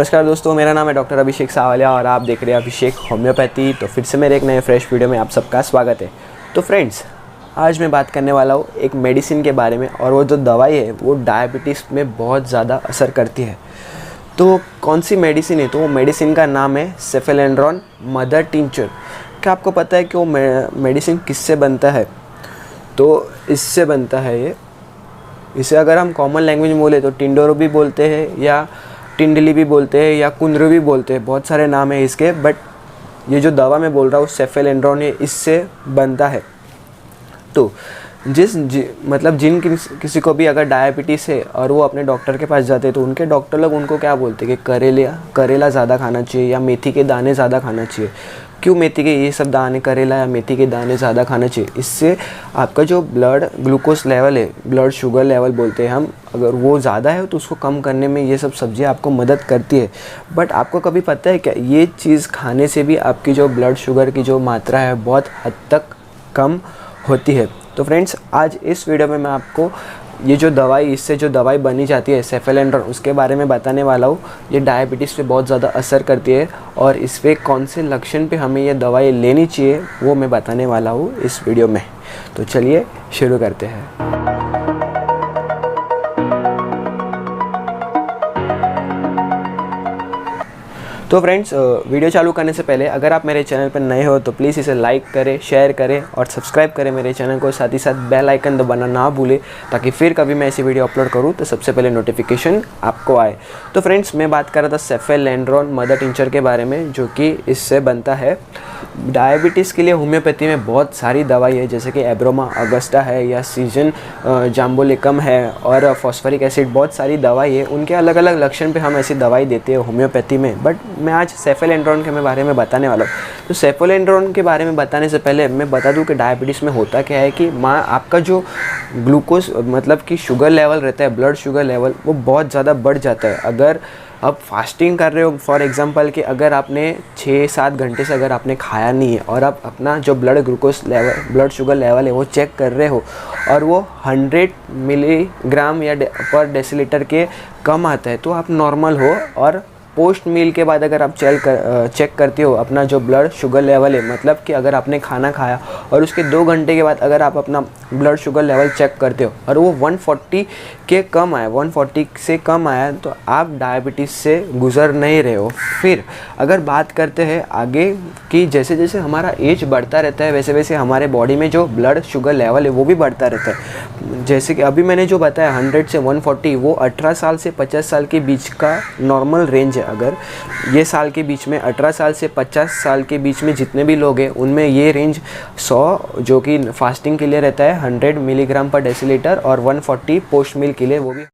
नमस्कार दोस्तों, मेरा नाम है डॉक्टर अभिषेक सावलिया और आप देख रहे हैं अभिषेक होम्योपैथी। तो फिर से मेरे एक नए फ्रेश वीडियो में आप सबका स्वागत है। तो फ्रेंड्स, आज मैं बात करने वाला हूँ एक मेडिसिन के बारे में, और वो जो दवाई है वो डायबिटीज़ में बहुत ज़्यादा असर करती है। तो कौन सी मेडिसिन है? तो वो मेडिसिन का नाम है सेफेलेंड्रॉन मदर टिंचर। क्या आपको पता है कि वो मेडिसिन किससे बनता है? तो इससे बनता है ये। इसे अगर हम कॉमन लैंग्वेज में बोले तो टिंडोरो भी बोलते हैं, या टिंडली भी बोलते हैं, या कुंद्रू भी बोलते हैं। बहुत सारे नाम है इसके, बट ये जो दवा मैं बोल रहा हूँ सेफेलेंड्रॉन, ये इससे बनता है। तो मतलब किसी को भी अगर डायबिटीज़ है और वो अपने डॉक्टर के पास जाते हैं, तो उनके डॉक्टर लोग उनको क्या बोलते हैं कि करेला ज़्यादा खाना चाहिए या मेथी के दाने ज़्यादा खाना चाहिए। क्यों मेथी के ये सब दाने, करेला या मेथी के दाने ज़्यादा खाना चाहिए? इससे आपका जो ब्लड ग्लूकोज लेवल है, ब्लड शुगर लेवल बोलते हैं हम, अगर वो ज़्यादा है तो उसको कम करने में ये सब सब्जियां आपको मदद करती है। बट आपको कभी पता है क्या, ये चीज़ खाने से भी आपकी जो ब्लड शुगर की जो मात्रा है बहुत हद तक कम होती है। तो फ्रेंड्स, आज इस वीडियो में मैं आपको ये जो दवाई, इससे जो दवाई बनी जाती है सेफेलेंड्रॉन, उसके बारे में बताने वाला हूँ। ये डायबिटीज़ पे बहुत ज़्यादा असर करती है और इस पे कौन से लक्षण पे हमें ये दवाई लेनी चाहिए वो मैं बताने वाला हूँ इस वीडियो में। तो चलिए शुरू करते हैं। तो फ्रेंड्स, वीडियो चालू करने से पहले अगर आप मेरे चैनल पर नए हो तो प्लीज़ इसे लाइक करें, शेयर करें और सब्सक्राइब करें मेरे चैनल को। साथ ही साथ बेल आइकन दबाना ना भूलें, ताकि फिर कभी मैं ऐसी वीडियो अपलोड करूं तो सबसे पहले नोटिफिकेशन आपको आए। तो फ्रेंड्स, मैं बात कर रहा था सेफेलेंड्रॉन मदर टिंचर के बारे में, जो कि इससे बनता है। डायबिटीज़ के लिए होम्योपैथी में बहुत सारी दवाई है, जैसे कि एब्रोमा अगस्टा है, या सीजन जाम्बोलिकम है, और फॉस्फरिक एसिड। बहुत सारी दवाई है, उनके अलग अलग लक्षण पे हम ऐसी दवाई देते हैं होम्योपैथी में। बट मैं आज सेफेलेंड्रॉन के बारे में बताने वाला हूँ। तो सेफेलेंड्रॉन के बारे में बताने से पहले मैं बता दूं कि डायबिटीज़ में होता क्या है कि आपका जो ग्लूकोज मतलब कि शुगर लेवल रहता है, ब्लड शुगर लेवल, वो बहुत ज़्यादा बढ़ जाता है। अगर आप फास्टिंग कर रहे हो, फॉर एग्जांपल कि अगर आपने 6-7 घंटे से अगर आपने खाया नहीं है और आप अपना जो blood glucose level, blood sugar level है वो चेक कर रहे हो और वो 100 मिलीग्राम या पर डेसीलीटर के कम आता है, तो आप नॉर्मल हो। और पोस्ट मील के बाद अगर आप चेक करते हो अपना जो ब्लड शुगर लेवल है, मतलब कि अगर आपने खाना खाया और उसके 2 घंटे के बाद अगर आप अपना ब्लड शुगर लेवल चेक करते हो और वो 140 के कम आया, 140 से कम आया, तो आप डायबिटीज़ से गुजर नहीं रहे हो। फिर अगर बात करते हैं आगे कि जैसे जैसे हमारा एज बढ़ता रहता है, वैसे वैसे हमारे बॉडी में जो ब्लड शुगर लेवल है वो भी बढ़ता रहता है। जैसे कि अभी मैंने जो बताया 100 से 140, वो 18 साल से 50 साल के बीच का नॉर्मल रेंज है। अगर ये साल के बीच में 18 साल से 50 साल के बीच में जितने भी लोग हैं, उनमें ये रेंज 100 जो कि फास्टिंग के लिए रहता है 100 मिलीग्राम पर डेसीलीटर, और 140 पोस्ट मील के लिए, वो भी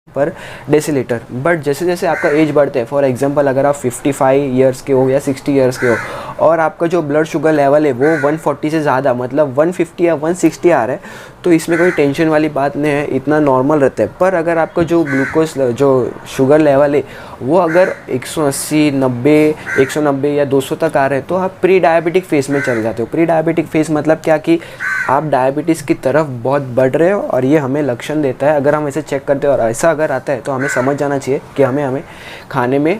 पर डेसीलीटर। बट जैसे जैसे आपका एज बढ़ता है, फॉर एग्जांपल अगर आप 55 ईयर्स के हो या 60 ईयर्स के हो और आपका जो ब्लड शुगर लेवल है वो 140 से ज़्यादा, मतलब 150 या 160 आ रहा है, तो इसमें कोई टेंशन वाली बात नहीं है, इतना नॉर्मल रहता है। पर अगर आपका जो ग्लूकोज जो शुगर लेवल है वो अगर 180, 90, 190 या 200 तक आ रहे हैं, तो आप प्री डायबिटिक फेज़ में चल जाते हो। प्री डायबिटिक फेज़ मतलब क्या कि आप डायबिटीज़ की तरफ बहुत बढ़ रहे हो, और ये हमें लक्षण देता है। अगर हम ऐसे चेक करते हैं और ऐसा अगर आता है, तो हमें समझ जाना चाहिए कि हमें खाने में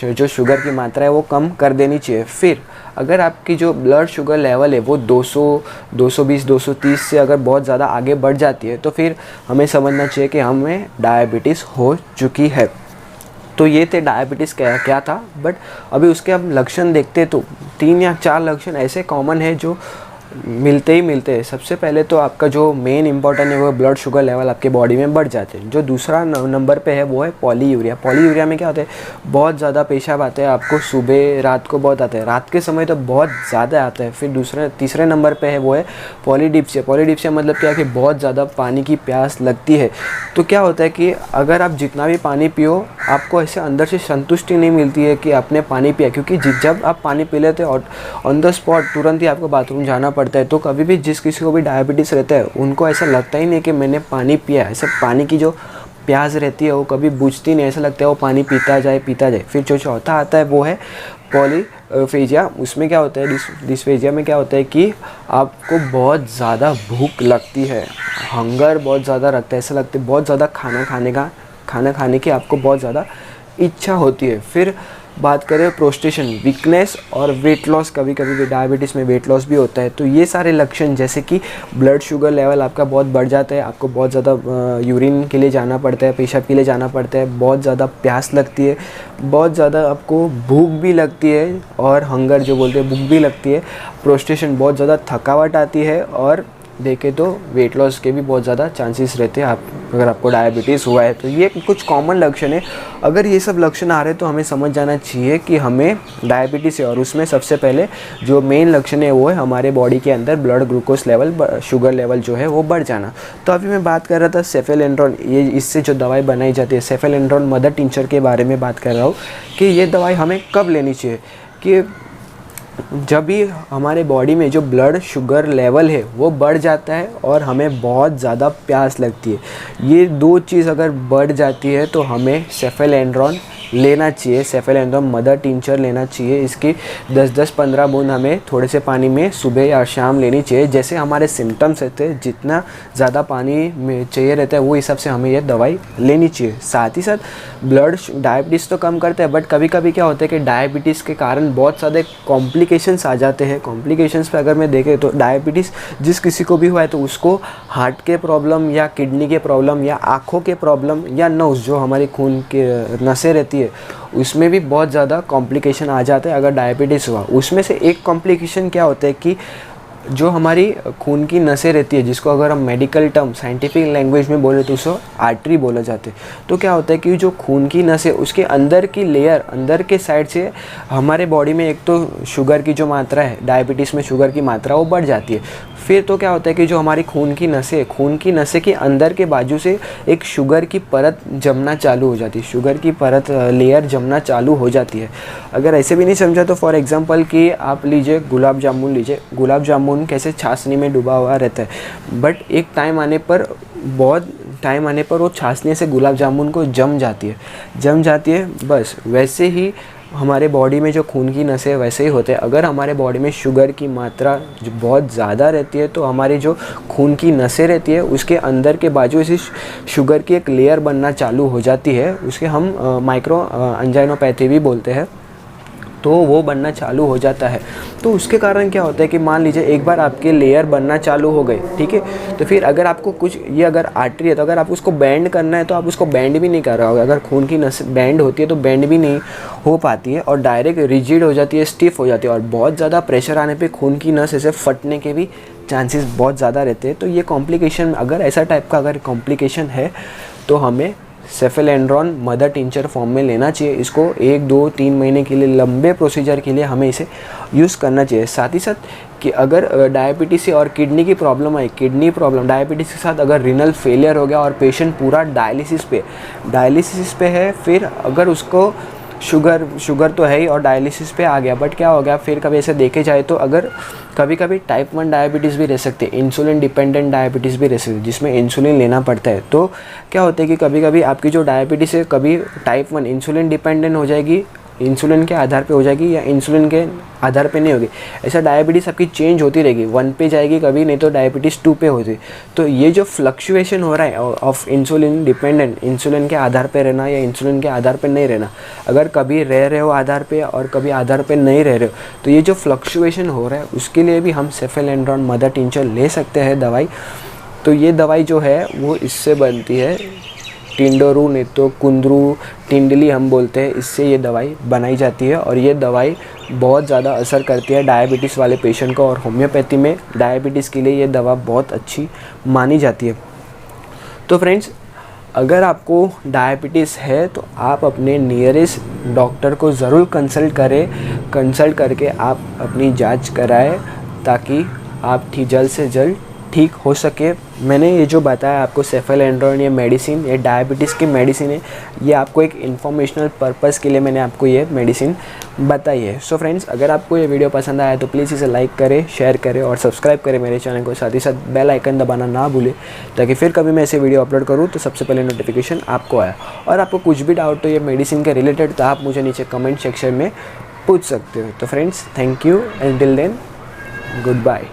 जो शुगर की मात्रा है वो कम कर देनी चाहिए। फिर अगर आपकी जो ब्लड शुगर लेवल है वो 200, 220, 230 से अगर बहुत ज़्यादा आगे बढ़ जाती है, तो फिर हमें समझना चाहिए कि हमें डायबिटीज़ हो चुकी है। तो ये थे डायबिटीज़ क्या था। बट अभी उसके हम लक्षण देखते तो 3 या 4 लक्षण ऐसे कॉमन है जो मिलते हैं। सबसे पहले तो आपका जो मेन इंपॉर्टेंट है वो ब्लड शुगर लेवल आपके बॉडी में बढ़ जाते हैं। जो दूसरा नंबर पे है वो है पॉलीयूरिया। पॉलीयूरिया में क्या होता है, बहुत ज़्यादा पेशाब आते हैं आपको, सुबह रात को बहुत आते हैं, रात के समय तो बहुत ज़्यादा आता है। फिर तीसरे नंबर पे है वो है पॉलीडिप्सिया। पॉलीडिप्सिया मतलब क्या है कि बहुत ज़्यादा पानी की प्यास लगती है। तो क्या होता है कि अगर आप जितना भी पानी पियो, आपको ऐसे अंदर से संतुष्टि नहीं मिलती है कि आपने पानी पिया, क्योंकि जब आप पानी पी लेते हो ऑन द स्पॉट तुरंत ही आपको बाथरूम जाना पड़ता है। तो कभी भी जिस किसी को भी डायबिटीज़ रहता है, उनको ऐसा लगता ही नहीं कि मैंने पानी पिया है। ऐसे पानी की जो प्यास रहती है वो कभी बुझती नहीं, ऐसा लगता है वो पानी पीता जाए। फिर जो चौथा आता है वो है पॉलीफेजिया। उसमें क्या होता है, डिस्फेजिया में क्या होता है कि आपको बहुत ज़्यादा भूख लगती है, हंगर बहुत ज़्यादा रखता है, ऐसा लगता है बहुत ज़्यादा खाना खाने की आपको बहुत ज़्यादा इच्छा होती है। फिर बात करें प्रोस्टेशन, वीकनेस और वेट लॉस, कभी कभी डायबिटीज़ में वेट लॉस भी होता है। तो ये सारे लक्षण जैसे कि ब्लड शुगर लेवल आपका बहुत बढ़ जाता है, आपको बहुत ज़्यादा यूरिन के लिए जाना पड़ता है, पेशाब के लिए जाना पड़ता है, बहुत ज़्यादा प्यास लगती है, बहुत ज़्यादा आपको भूख भी लगती है और हंगर जो बोलते हैं भूख भी लगती है, प्रोस्टेशन बहुत ज़्यादा थकावट आती है और देखें तो वेट लॉस के भी बहुत ज़्यादा चांसेस रहते हैं अगर आपको डायबिटीज़ हुआ है। तो ये कुछ कॉमन लक्षण है। अगर ये सब लक्षण आ रहे हैं तो हमें समझ जाना चाहिए कि हमें डायबिटीज़ है। और उसमें सबसे पहले जो मेन लक्षण है वो है हमारे बॉडी के अंदर blood glucose level, sugar level जो है वो बढ़ जाना। तो अभी मैं बात कर रहा था सेफेलेंड्रोन, ये इससे जो दवाई बनाई जाती है सेफेलेंड्रोन मदर टिंचर के बारे में बात कर रहा हूँ कि ये दवाई हमें कब लेनी चाहिए। कि जब भी हमारे बॉडी में जो ब्लड शुगर लेवल है वो बढ़ जाता है और हमें बहुत ज़्यादा प्यास लगती है, ये दो चीज़ अगर बढ़ जाती है तो हमें सेफेलेंड्रोन लेना चाहिए, सेफेलेंड्रोन मदर टिंचर लेना चाहिए। इसकी 10-15 बूंद हमें थोड़े से पानी में सुबह या शाम लेनी चाहिए। जैसे हमारे सिम्टम्स रहते हैं, जितना ज़्यादा पानी में चाहिए रहता है वो हिसाब से हमें यह दवाई लेनी चाहिए। साथ ही साथ ब्लड डायबिटीज़ तो कम करते हैं, बट कभी कभी क्या होता है कि डायबिटीज़ के कारण बहुत सारे कॉम्प्लिकेशंस आ जाते हैं। कॉम्प्लिकेशंस पे अगर मैं देखें तो डायबिटीज़ जिस किसी को भी हुआ है तो उसको हार्ट के प्रॉब्लम या किडनी के प्रॉब्लम या आँखों के प्रॉब्लम या नर्व्स जो हमारी खून के नसें रहती है उसमें भी बहुत ज़्यादा कॉम्प्लिकेशन आ जाता है अगर डायबिटीज़ हुआ। उसमें से एक कॉम्प्लिकेशन क्या होता है कि जो हमारी खून की नसें रहती है, जिसको अगर हम मेडिकल टर्म साइंटिफिक लैंग्वेज में बोले तो उसको आर्टरी बोला जाता है। तो क्या होता है कि जो खून की नसें उसके अंदर की लेयर, अंदर के साइड से हमारे बॉडी में एक तो शुगर की जो मात्रा है, डायबिटीज़ में शुगर की मात्रा वो बढ़ जाती है। फिर तो क्या होता है कि जो हमारी खून की नसें के अंदर के बाजू से एक शुगर की परत जमना चालू हो जाती है, शुगर की परत लेयर जमना चालू हो जाती है। अगर ऐसे भी नहीं समझा तो फॉर एग्जांपल कि आप लीजिए गुलाब जामुन लीजिए, गुलाब जामुन कैसे छाछनी में डूबा हुआ रहता है, बट एक टाइम आने पर वो छाछनी से गुलाब जामुन को जम जाती है। बस वैसे ही हमारे बॉडी में जो खून की नसें वैसे ही होते हैं। अगर हमारे बॉडी में शुगर की मात्रा जो बहुत ज़्यादा रहती है तो हमारी जो खून की नसें रहती है उसके अंदर के बाजू से शुगर की एक लेयर बनना चालू हो जाती है, उसके हम माइक्रो एंजाइनोपैथी भी बोलते हैं। तो वो बनना चालू हो जाता है। तो उसके कारण क्या होता है कि मान लीजिए एक बार आपके लेयर बनना चालू हो गए, ठीक है, तो फिर अगर आपको कुछ ये अगर आर्टरी है तो अगर आप उसको बैंड करना है तो आप उसको बैंड भी नहीं कर रहे होगे। अगर खून की नस बैंड होती है तो बैंड भी नहीं हो पाती है और डायरेक्ट रिजिड हो जाती है, स्टिफ हो जाती है और बहुत ज़्यादा प्रेशर आने पर खून की नस ऐसे फटने के भी चांसेस बहुत ज़्यादा रहते हैं। तो ये कॉम्प्लिकेशन, अगर ऐसा टाइप का अगर कॉम्प्लिकेशन है तो हमें सेफेलेंड्रोन मदर टिंचर फॉर्म में लेना चाहिए। इसको 1-2-3 महीने के लिए, लंबे प्रोसीजर के लिए हमें इसे यूज़ करना चाहिए। साथ ही साथ कि अगर डायबिटीज़ से और किडनी की प्रॉब्लम आई, किडनी प्रॉब्लम डायबिटीज़ के साथ अगर रिनल फेलियर हो गया और पेशेंट पूरा डायलिसिस पे है, फिर अगर उसको शुगर तो है ही और डायलिसिस पे आ गया, बट क्या हो गया फिर कभी ऐसे देखे जाए तो अगर कभी टाइप 1 डायबिटीज़ भी रह सकते हैं, इंसुलिन डिपेंडेंट डायबिटीज़ भी रह सकती है जिसमें इंसुलिन लेना पड़ता है। तो क्या होता है कि कभी आपकी जो डायबिटीज़ है कभी टाइप 1 इंसुलिन डिपेंडेंट हो जाएगी, इंसुलिन के आधार पे हो जाएगी या इंसुलिन के आधार पे नहीं होगी। ऐसा डायबिटीज़ आपकी चेंज होती रहेगी, 1 पे जाएगी कभी, नहीं तो डायबिटीज़ 2 पे होती। तो ये जो फ्लक्चुएशन हो रहा है ऑफ इंसुलिन डिपेंडेंट, इंसुलिन के आधार पे रहना या इंसुलिन के आधार पे नहीं रहना, अगर कभी रह रहे हो आधार पे और कभी आधार पे नहीं रह रहे हो, तो ये जो फ्लक्चुएशन हो रहा है उसके लिए भी हम सेफेलेंड्रोन मदर टिंचर ले सकते हैं दवाई। तो ये दवाई जो है वो इससे बनती है, टिंडोरू नहीं तो कुंदरू टिंडली हम बोलते हैं, इससे ये दवाई बनाई जाती है और ये दवाई बहुत ज़्यादा असर करती है डायबिटीज़ वाले पेशेंट को। और होम्योपैथी में डायबिटीज़ के लिए ये दवा बहुत अच्छी मानी जाती है। तो फ्रेंड्स, अगर आपको डायबिटीज़ है तो आप अपने नियरेस्ट डॉक्टर को ज़रूर कंसल्ट करके आप अपनी जांच कराएं ताकि आप जल्द से जल्द ठीक हो सके। मैंने ये जो बताया आपको सेफेलेंड्रोन, ये मेडिसिन, ये डायबिटीज़ की मेडिसिन है, ये आपको एक इन्फॉर्मेशनल पर्पस के लिए मैंने आपको ये मेडिसिन बताई है। सो फ्रेंड्स, अगर आपको ये वीडियो पसंद आया तो प्लीज़ इसे लाइक करें, शेयर करें और सब्सक्राइब करें मेरे चैनल को। साथ ही साथ बेल आइकन दबाना ना भूलें ताकि फिर कभी मैं ऐसे वीडियो अपलोड करूँ तो सबसे पहले नोटिफिकेशन आपको आए। और आपको कुछ भी डाउट हो ये मेडिसिन के रिलेटेड तो आप मुझे नीचे कमेंट सेक्शन में पूछ सकते हो। तो friends, thank you and till then, good bye.